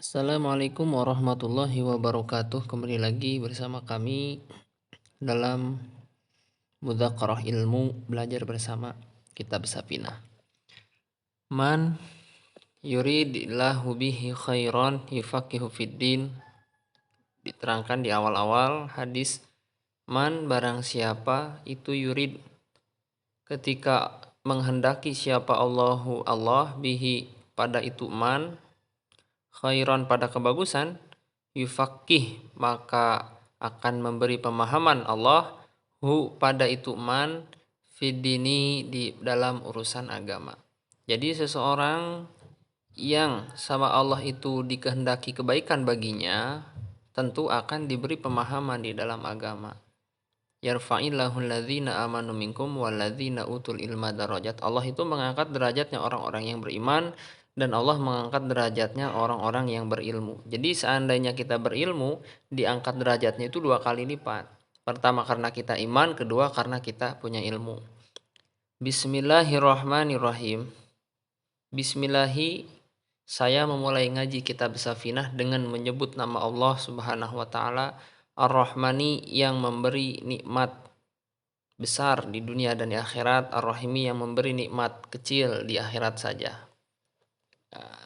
Assalamualaikum warahmatullahi wabarakatuh. Kembali lagi bersama kami dalam mudzakarah ilmu, belajar bersama kitab Safinah. Man yuridillahu bihi khairan yufaqihu fiddin. Diterangkan di awal-awal hadis, man barang siapa itu yurid, ketika menghendaki siapa Allah bihi pada itu man, khairan pada kebagusan, yufaqih maka akan memberi pemahaman Allah hu pada itu man fiddini di dalam urusan agama. Jadi seseorang yang sama Allah itu dikehendaki kebaikan baginya tentu akan diberi pemahaman di dalam agama. Yarfa'illahu alladzina amanu minkum walladzina utul ilma darajat. Allah itu mengangkat derajatnya orang-orang yang beriman dan Allah mengangkat derajatnya orang-orang yang berilmu. Jadi seandainya kita berilmu, diangkat derajatnya itu 2 kali lipat. Pertama karena kita iman, kedua karena kita punya ilmu. Bismillahirrahmanirrahim. Bismillahi, saya memulai ngaji kitab Safinah dengan menyebut nama Allah Subhanahu wa taala Ar-Rahmani yang memberi nikmat besar di dunia dan di akhirat, Ar-Rahimi yang memberi nikmat kecil di akhirat saja.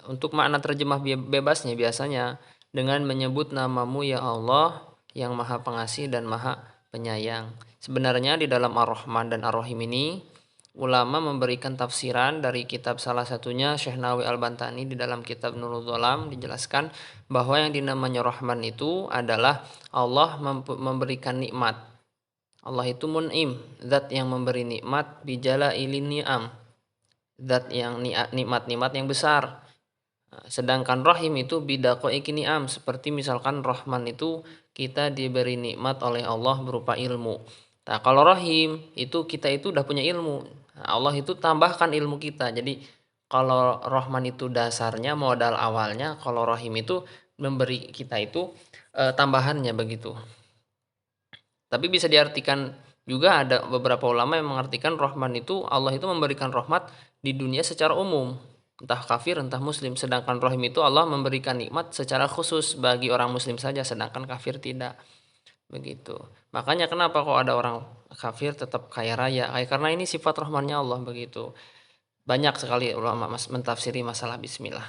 Untuk makna terjemah bebasnya biasanya dengan menyebut namamu ya Allah yang maha pengasih dan maha penyayang. Sebenarnya di dalam Ar-Rahman dan Ar-Rahim ini ulama memberikan tafsiran dari kitab salah satunya Syekh Nawawi Al-Bantani di dalam kitab Nurul Dzalam dijelaskan bahwa yang dinamanya Rahman itu adalah Allah memberikan nikmat. Allah itu mun'im, zat yang memberi nikmat, bijala ilin ni'am, zat yang nikmat-nikmat yang besar. Sedangkan Rahim itu bidaqaiqi ni'am, seperti misalkan Rahman itu kita diberi nikmat oleh Allah berupa ilmu. Nah, kalau Rahim itu kita itu udah punya ilmu. Nah, Allah itu tambahkan ilmu kita. Jadi kalau Rahman itu dasarnya, modal awalnya, kalau Rahim itu memberi kita itu tambahannya begitu. Tapi bisa diartikan juga, ada beberapa ulama yang mengartikan Rahman itu Allah itu memberikan rahmat di dunia secara umum, entah kafir entah muslim. Sedangkan Rahim itu Allah memberikan nikmat secara khusus bagi orang muslim saja, sedangkan kafir tidak. Begitu. Makanya kenapa kok ada orang kafir tetap kaya raya? Karena ini sifat rahmannya Allah begitu. Banyak sekali ulama mentafsiri masalah bismillah.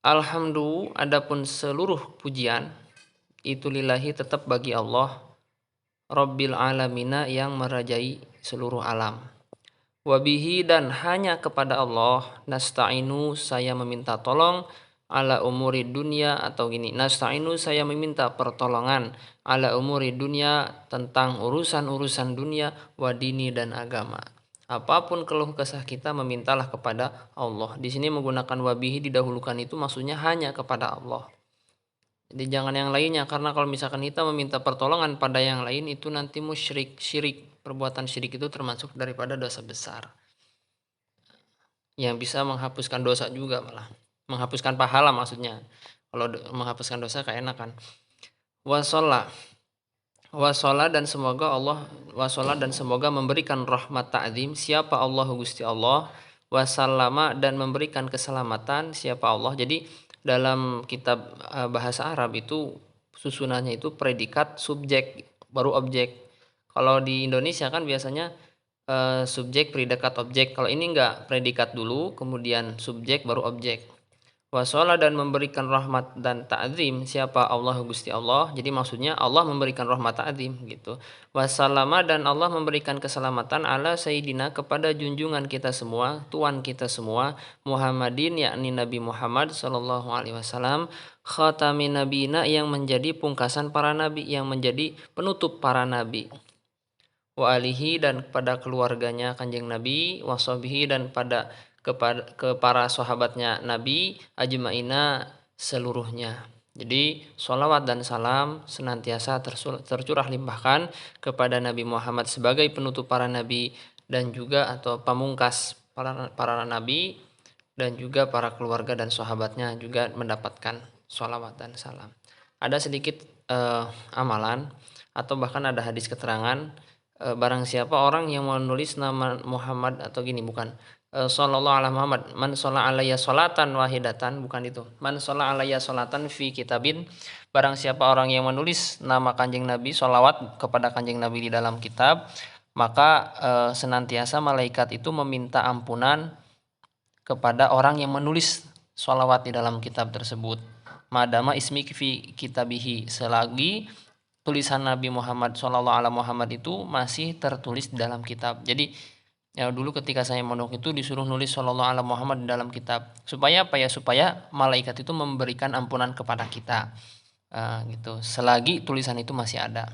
Alhamdulillah, adapun seluruh pujian itu lillahi tetap bagi Allah Rabbil alamina yang merajai seluruh alam. Wabihi dan hanya kepada Allah nasta'inu saya meminta tolong ala umuri dunia, atau gini, nasta'inu saya meminta pertolongan ala umuri dunia tentang urusan-urusan dunia, wadini dan agama. Apapun keluh kesah kita memintalah kepada Allah. Di sini menggunakan wabihi didahulukan itu maksudnya hanya kepada Allah. Jadi jangan yang lainnya, karena kalau misalkan kita meminta pertolongan pada yang lain itu nanti musyrik, syirik. Perbuatan syirik itu termasuk daripada dosa besar yang bisa menghapuskan dosa juga, malah menghapuskan pahala maksudnya. Kalau menghapuskan dosa keenakan. Wasola dan semoga Allah memberikan rahmat ta'zim siapa Allah Gusti Allah, wasallama dan memberikan keselamatan siapa Allah. Jadi dalam kitab bahasa Arab itu susunannya itu predikat, subjek, baru objek. Kalau di Indonesia kan biasanya subjek, predikat, objek. Kalau ini enggak, predikat dulu, kemudian subjek, baru objek. Wasola dan memberikan rahmat dan ta'zim siapa Allah Gusti Allah. Jadi maksudnya Allah memberikan rahmat ta'zim gitu. Wassalama dan Allah memberikan keselamatan ala sayyidina kepada junjungan kita semua, tuan kita semua, Muhammadin yakni Nabi Muhammad sallallahu alaihi wasallam, khatamin nabiyina yang menjadi pungkasan para nabi, yang menjadi penutup para nabi. Wa alihi dan kepada keluarganya Kanjeng Nabi, washabihi dan ke para sahabatnya Nabi, ajmaina seluruhnya. Jadi sholawat dan salam senantiasa tercurah limpahkan kepada Nabi Muhammad sebagai penutup para nabi dan juga atau pamungkas para nabi, dan juga para keluarga dan sahabatnya juga mendapatkan sholawat dan salam. Ada sedikit amalan atau bahkan ada hadis keterangan, barang siapa orang yang menulis nama Muhammad, atau gini, bukan, sallallahu ala Muhammad, man shalla alayya sholatan wahidatan, bukan itu. Man shalla alayya sholatan fi kitabin, barang siapa orang yang menulis nama Kanjeng Nabi, sholawat kepada Kanjeng Nabi di dalam kitab, maka senantiasa malaikat itu meminta ampunan kepada orang yang menulis sholawat di dalam kitab tersebut. Madama ismi fi kitabihi, selagi tulisan Nabi Muhammad Shallallahu Alaihi Muhammad itu masih tertulis di dalam kitab. Jadi ya dulu ketika saya mondok itu disuruh nulis Shallallahu Alaihi Muhammad di dalam kitab. Supaya apa ya? Supaya malaikat itu memberikan ampunan kepada kita. Gitu. Selagi tulisan itu masih ada.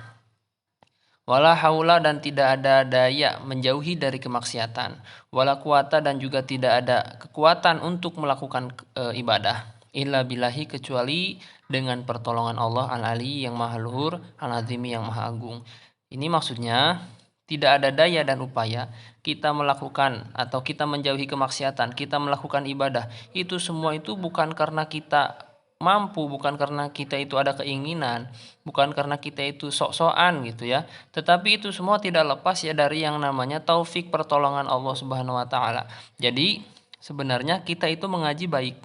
Wala haula, dan tidak ada daya menjauhi dari kemaksiatan. Wala kuwata, dan juga tidak ada kekuatan untuk melakukan ibadah. Illa billahi, kecuali dengan pertolongan Allah al-ali yang maha luhur, al-azimi yang maha agung. Ini maksudnya tidak ada daya dan upaya kita melakukan atau kita menjauhi kemaksiatan, kita melakukan ibadah. Itu semua itu bukan karena kita mampu, bukan karena kita itu ada keinginan, bukan karena kita itu sok-sokan gitu ya. Tetapi itu semua tidak lepas ya dari yang namanya taufik, pertolongan Allah Subhanahu wa taala. Jadi sebenarnya kita itu mengaji baik,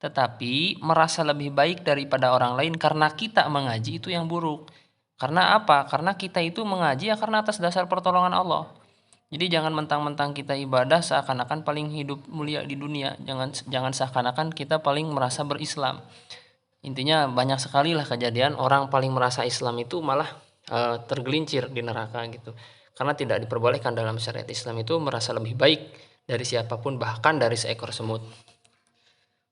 tetapi merasa lebih baik daripada orang lain karena kita mengaji itu yang buruk. Karena apa? Karena kita itu mengaji ya karena atas dasar pertolongan Allah. Jadi jangan mentang-mentang kita ibadah seakan-akan paling hidup mulia di dunia. Jangan seakan-akan kita paling merasa berislam. Intinya banyak sekali lah kejadian orang paling merasa Islam itu malah tergelincir di neraka gitu. Karena tidak diperbolehkan dalam syariat Islam itu merasa lebih baik dari siapapun, bahkan dari seekor semut.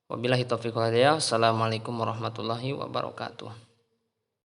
Wabillahi taufiq wal hidayah. Assalamualaikum warahmatullahi wabarakatuh.